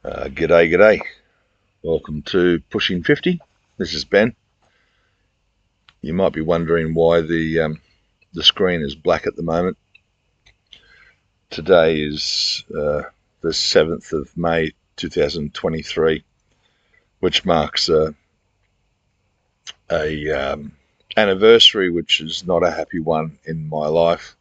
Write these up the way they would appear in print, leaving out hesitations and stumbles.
G'day. Welcome to Pushing 50. This is Ben. You might be wondering why the screen is black at the moment. Today is the 7th of May 2023, which marks a anniversary which is not a happy one in my life.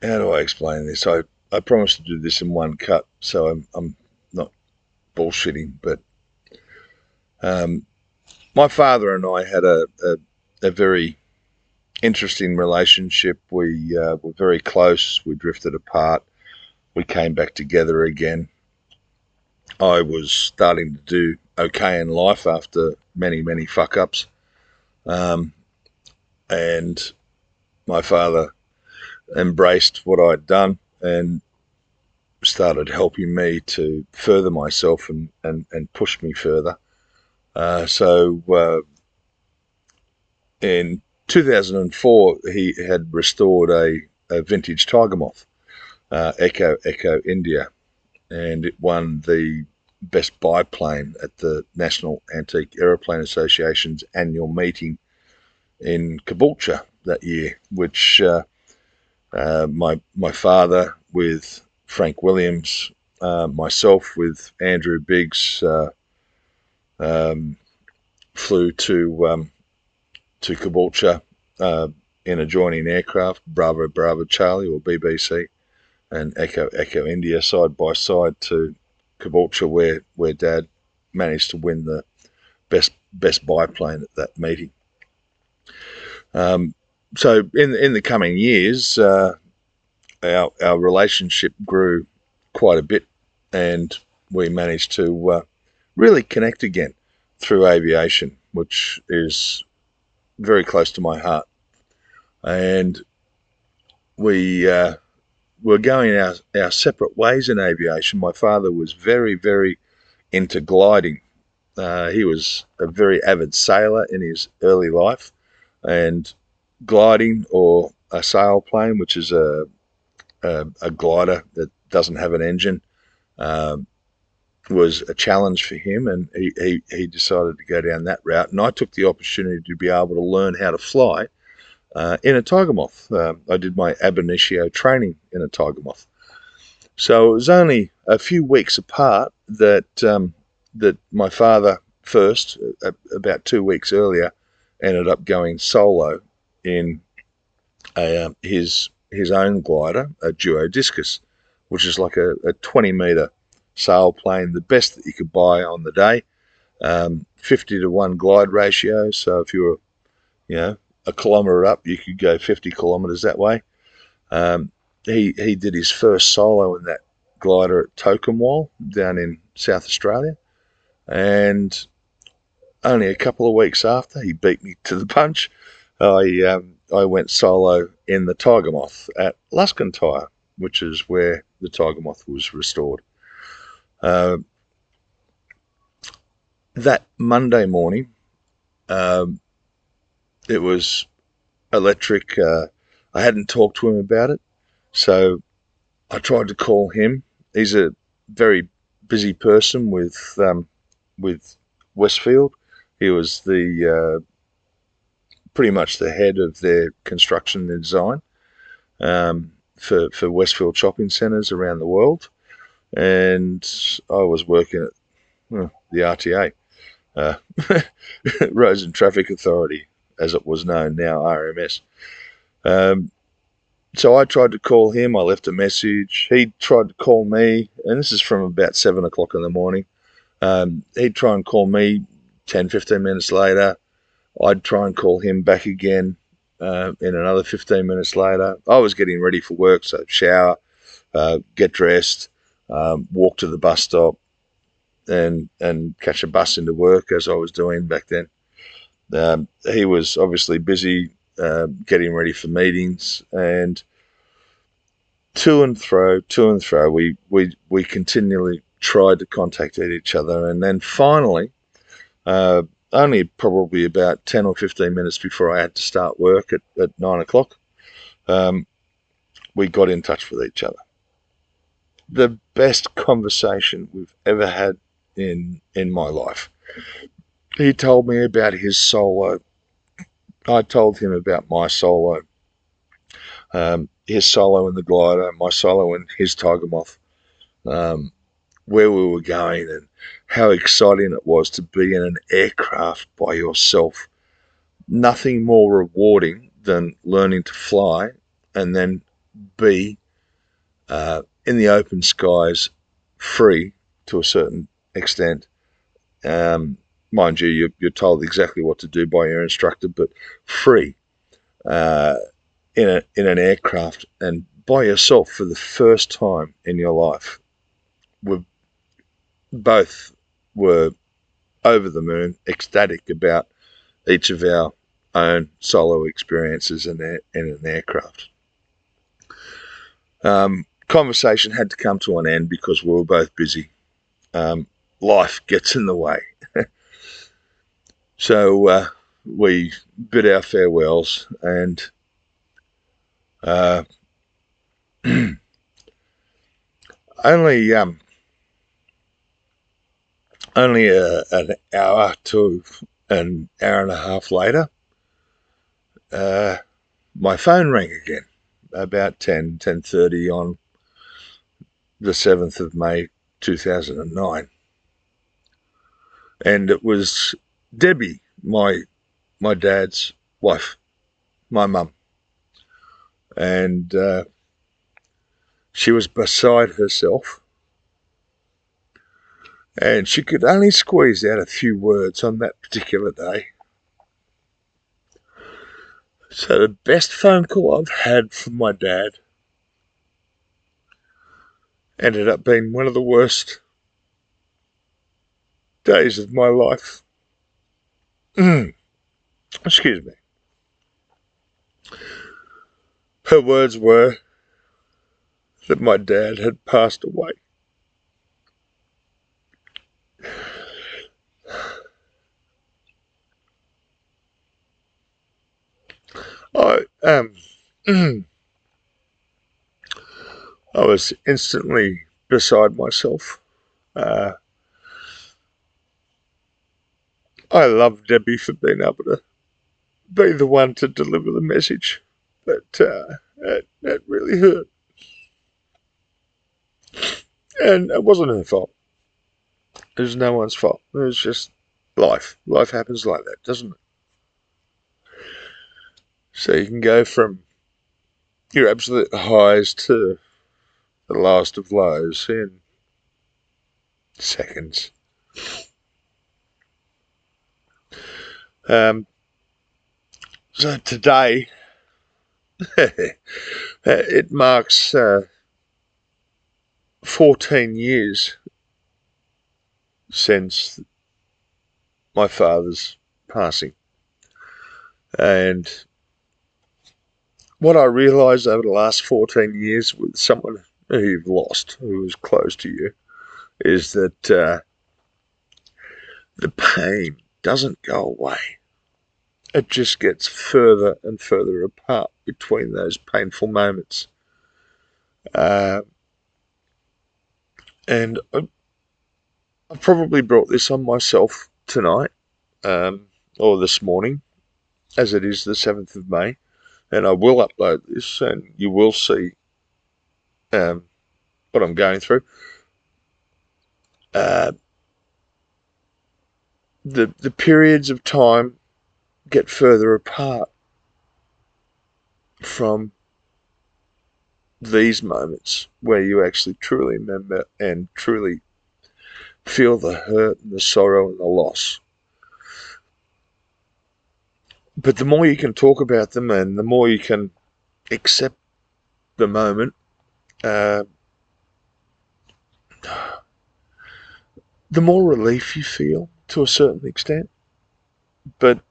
How do I explain this? I promised to do this in one cut, so I'm not bullshitting, but my father and I had a very interesting relationship. We were very close. We drifted apart. We came back together again. I was starting to do okay in life after many fuck-ups. And my father embraced what I'd done and started helping me to further myself and push me further. So in 2004, he had restored a vintage Tiger Moth, Echo India, and it won the best biplane at the National Antique Aeroplane Association's annual meeting in Caboolture that year, which my father with Frank Williams, myself with Andrew Biggs, flew to Caboolture in a joining aircraft, Bravo Charlie or BBC, and Echo India side by side to Caboolture, where Dad managed to win the best biplane at that meeting. So in the coming years, our relationship grew quite a bit, and we managed to really connect again through aviation, which is very close to my heart. And we were going our separate ways in aviation. My father was very into gliding. He was a very avid sailor in his early life, and gliding, or a sailplane, which is a glider that doesn't have an engine, was a challenge for him, and he decided to go down that route. And I took the opportunity to be able to learn how to fly in a Tiger Moth. I did my ab initio training in a Tiger Moth. So it was only a few weeks apart that that my father first, about 2 weeks earlier, ended up going solo in his own glider, a Duo Discus, which is like a 20-metre sailplane, the best that you could buy on the day. 50-to-1 glide ratio, so if you were, a kilometre up, you could go 50 kilometres that way. He did his first solo in that glider at Tokemwal down in South Australia, and only a couple of weeks after, he beat me to the punch. I went solo in the Tiger Moth at Luscantire, which is where the Tiger Moth was restored. That Monday morning, it was electric. I hadn't talked to him about it, so I tried to call him. He's a very busy person with Westfield. He was the pretty much the head of their construction and design for Westfield shopping centres around the world, and I was working at the RTA, Roads and Traffic Authority, as it was known, now RMS. So I tried to call him. I left a message. He tried to call me, and this is from about 7 o'clock in the morning. He'd try and call me 10-15 minutes later. I'd try and call him back again in another 15 minutes later. I was getting ready for work, so shower, get dressed, walk to the bus stop, and catch a bus into work, as I was doing back then. He was obviously busy getting ready for meetings, and to and fro, we continually tried to contact each other, and then finally, only probably about 10 or 15 minutes before I had to start work at 9 o'clock, we got in touch with each other. The best conversation we've ever had in my life. He told me about his solo. I told him about my solo. His solo in the glider, my solo in his Tiger Moth. Where we were going and how exciting it was to be in an aircraft by yourself. Nothing more rewarding than learning to fly and then be in the open skies, free to a certain extent. Mind you, you're told exactly what to do by your instructor, but free in an aircraft and by yourself for the first time in your life. We both were over the moon, ecstatic about each of our own solo experiences in an aircraft. Conversation had to come to an end because we were both busy. Life gets in the way. So we bid our farewells and only an hour to an hour and a half later, my phone rang again about 10:30 on the 7th of May 2009. And it was Debbie, my dad's wife, my mum. And she was beside herself. And she could only squeeze out a few words on that particular day. So the best phone call I've had from my dad ended up being one of the worst days of my life. Excuse me. Her words were that my dad had passed away. I was instantly beside myself. I love Debbie for being able to be the one to deliver the message, but it really hurt. And it wasn't her fault. It was no one's fault. It was just life. Life happens like that, doesn't it? So you can go from your absolute highs to the lowest of lows in seconds. So today, it marks 14 years since my father's passing. And what I realised over the last 14 years with someone who you've lost, who was close to you, is that the pain doesn't go away. It just gets further and further apart between those painful moments. And I've probably brought this on myself tonight, or this morning, as it is the 7th of May, and I will upload this, and you will see what I'm going through. The periods of time get further apart from these moments where you actually truly remember and truly feel the hurt and the sorrow and the loss. But the more you can talk about them and the more you can accept the moment, the more relief you feel to a certain extent. But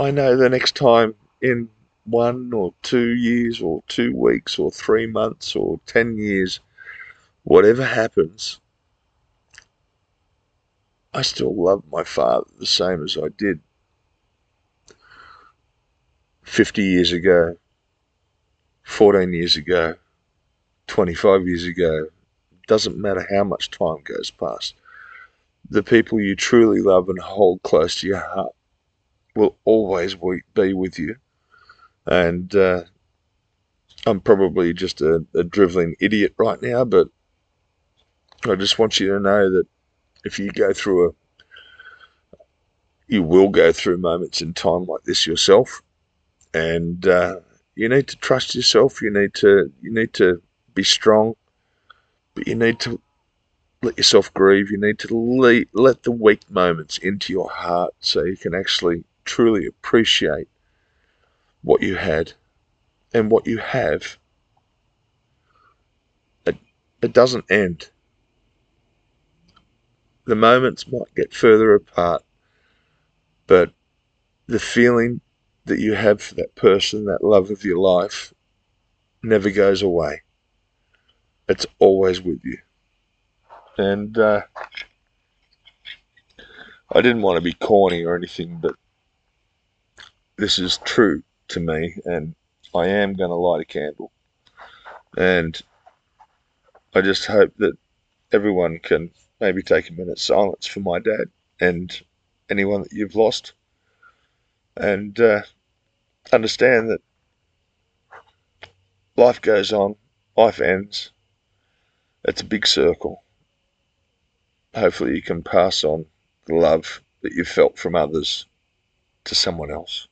I know the next time in 1 or 2 years or 2 weeks or 3 months or 10 years, whatever happens, I still love my father the same as I did 50 years ago, 14 years ago, 25 years ago, doesn't matter how much time goes past. The people you truly love and hold close to your heart will always be with you. And I'm probably just a driveling idiot right now, but I just want you to know that if you go through you will go through moments in time like this yourself, and you need to trust yourself. You need to be strong, but you need to let yourself grieve. You need to let the weak moments into your heart so you can actually truly appreciate what you had and what you have. It, it doesn't end. The moments might get further apart, but the feeling that you have for that person, that love of your life, never goes away. It's always with you. And I didn't want to be corny or anything, but this is true to me, and I am going to light a candle. And I just hope that everyone can maybe take a minute's silence for my dad and anyone that you've lost, and understand that life goes on, life ends. It's a big circle. Hopefully, you can pass on the love that you've felt from others to someone else.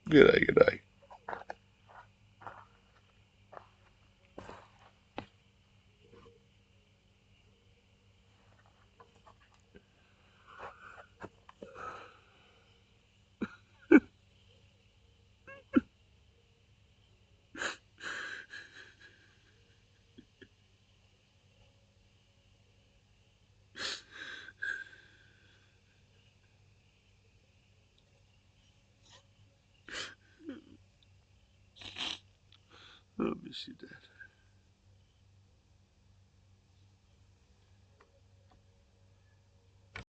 G'day, g'day. I miss you, Dad.